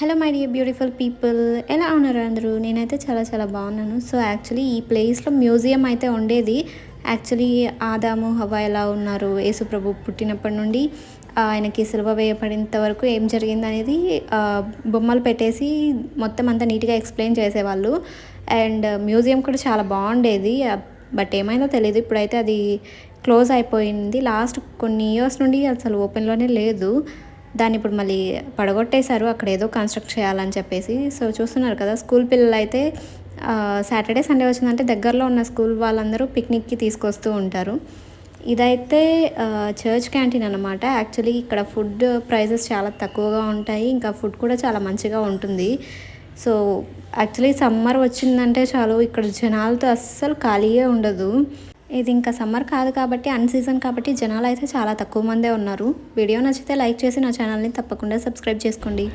Hello my dear beautiful people, ఎలా ఉన్నారు అందరూ? నేనైతే చాలా చాలా బాగున్నాను. సో యాక్చువల్లీ ఈ ప్లేస్లో మ్యూజియం అయితే ఉండేది. యాక్చువల్లీ ఆదాము హవ్వ ఎలా ఉన్నారు, యేసుప్రభు పుట్టినప్పటి నుండి ఆయనకి సిలువ వేయబడేంత వరకు ఏం జరిగింది అనేది బొమ్మలు పెట్టేసి మొత్తం అంతా నీట్గా ఎక్స్ప్లెయిన్ చేసేవాళ్ళు. అండ్ మ్యూజియం కూడా చాలా బాగుండేది. బట్ ఏమైందో తెలియదు, ఇప్పుడైతే అది క్లోజ్ అయిపోయింది. లాస్ట్ కొన్ని ఇయర్స్ నుండి అసలు ఓపెన్లోనే లేదు. దాన్ని ఇప్పుడు మళ్ళీ పడగొట్టేశారు, అక్కడ ఏదో కన్స్ట్రక్ట్ చేయాలని చెప్పేసి. సో చూస్తున్నారు కదా, స్కూల్ పిల్లలు అయితే సాటర్డే సండే వచ్చిందంటే దగ్గరలో ఉన్న స్కూల్ వాళ్ళందరూ పిక్నిక్కి తీసుకొస్తూ ఉంటారు. ఇదైతే చర్చ్ క్యాంటీన్ అనమాట. యాక్చువల్లీ ఇక్కడ ఫుడ్ ప్రైజెస్ చాలా తక్కువగా ఉంటాయి, ఇంకా ఫుడ్ కూడా చాలా మంచిగా ఉంటుంది. సో యాక్చువల్లీ సమ్మర్ వచ్చిందంటే చాలు, ఇక్కడ జనాలతో అస్సలు ఖాళీయే ఉండదు. ఇది ఇంకా సమ్మర్ కాదు కాబట్టి, అన్ సీజన్ కాబట్టి జనాలు అయితే చాలా తక్కువ మందే ఉన్నారు. వీడియో నచ్చితే లైక్ చేసి నా ఛానల్ని తప్పకుండా సబ్స్క్రైబ్ చేసుకోండి.